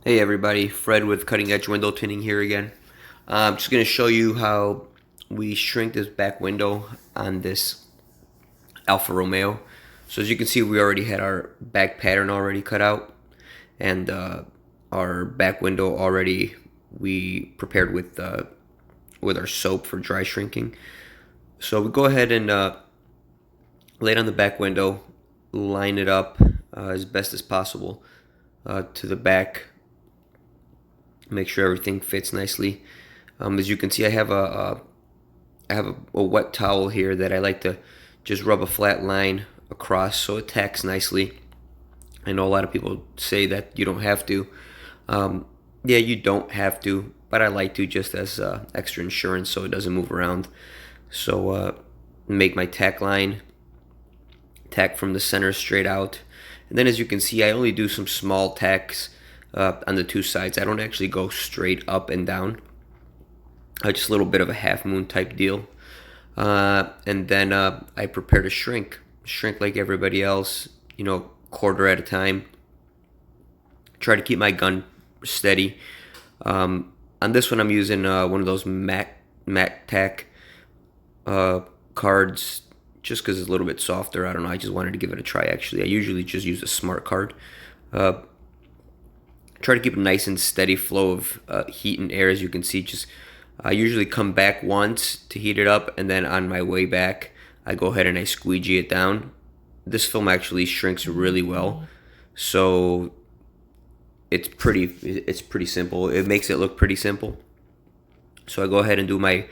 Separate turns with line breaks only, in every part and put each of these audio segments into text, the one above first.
Hey everybody, Fred with Cutting Edge Window Tinting here again. I'm just going to show you how we shrink this back window on this Alfa Romeo. So as you can see, we already had our back pattern already cut out, and our back window already we prepared with our soap for dry shrinking. So we go ahead and lay it on the back window, line it up as best as possible to the back. Make sure everything fits nicely. As you can see, I have a wet towel here that I like to just rub a flat line across so it tacks nicely. I know a lot of people say that you don't have to. Yeah, you don't have to, but I like to just as extra insurance so it doesn't move around. So make my tack line, tack from the center straight out. And then as you can see, I only do some small tacks on the two sides. I don't actually go straight up and down. Just a little bit of a half moon type deal. And then I prepare to shrink like everybody else, quarter at a time. Try to keep my gun steady. On this one, I'm using one of those matte tack cards just because it's a little bit softer. I don't know. I just wanted to give it a try, actually. I usually just use a smart card. Try to keep a nice and steady flow of heat and air. As you can see, just I usually come back once to heat it up, and then on my way back I go ahead and I squeegee it down. This film actually shrinks really well, so it's pretty simple. It makes it look pretty simple. So I go ahead and do my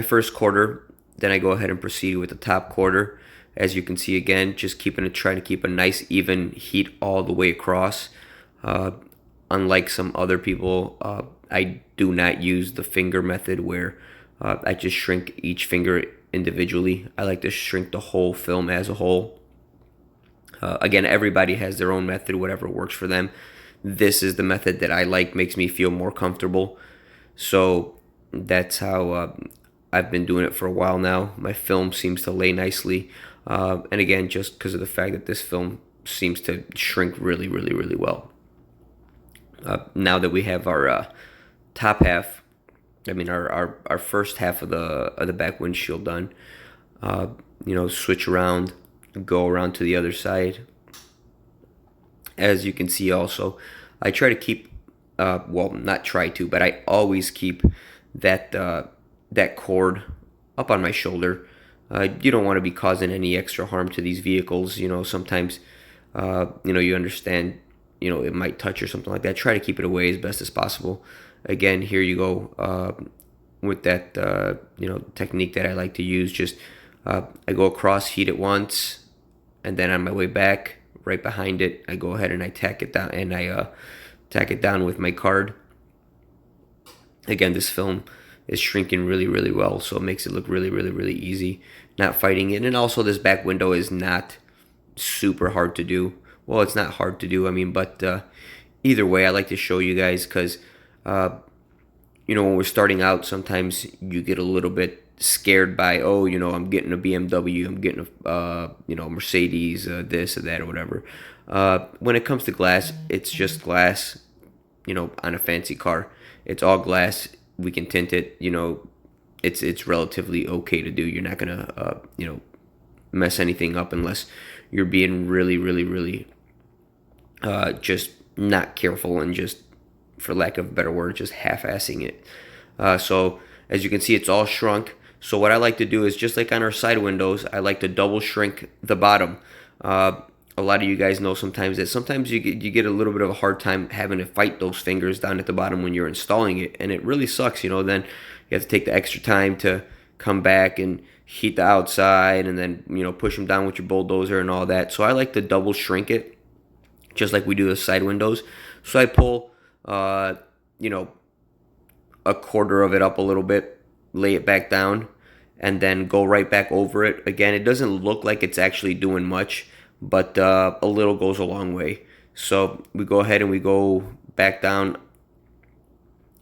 first quarter, then I go ahead and proceed with the top quarter. As you can see, again, just trying to keep a nice even heat all the way across. Unlike some other people, I do not use the finger method where I just shrink each finger individually. I like to shrink the whole film as a whole. Again, everybody has their own method, whatever works for them. This is the method that I like, makes me feel more comfortable. So that's how I've been doing it for a while now. My film seems to lay nicely. And again, just because of the fact that this film seems to shrink really, really, really well. Now that we have our top half, I mean our first half of the back windshield done, switch around, go around to the other side. As you can see, also, I try to keep, well, not try to, but I always keep that cord up on my shoulder. You don't want to be causing any extra harm to these vehicles. Sometimes, you understand, it might touch or something like that. Try to keep it away as best as possible. Again, here you go with that, technique that I like to use. Just I go across, heat it once, and then on my way back, right behind it, I go ahead and I tack it down, and I tack it down with my card. Again, this film is shrinking really, really well, so it makes it look really, really, really easy. Not fighting it, and also this back window is not super hard to do. Well, it's not hard to do, I mean, but either way, I like to show you guys because, when we're starting out, sometimes you get a little bit scared by, I'm getting a BMW, I'm getting a Mercedes, this or that or whatever. When it comes to glass, it's just glass, on a fancy car. It's all glass. We can tint it, it's relatively okay to do. You're not gonna, mess anything up unless you're being really, really, really just not careful and just, for lack of a better word, just half-assing it. So as you can see, it's all shrunk. So what I like to do is, just like on our side windows, I like to double shrink the bottom. A lot of you guys know sometimes you get a little bit of a hard time having to fight those fingers down at the bottom when you're installing it, and it really sucks. Then you have to take the extra time to come back and heat the outside, and then push them down with your bulldozer and all that. So I like to double shrink it, just like we do the side windows. So I pull, a quarter of it up a little bit, lay it back down, and then go right back over it. Again, it doesn't look like it's actually doing much, but a little goes a long way. So we go ahead and we go back down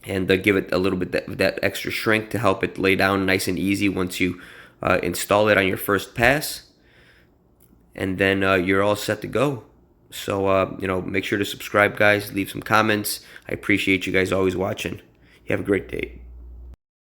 and give it a little bit that extra shrink to help it lay down nice and easy once you install it on your first pass. And then you're all set to go. So, make sure to subscribe, guys. Leave some comments. I appreciate you guys always watching. You have a great day.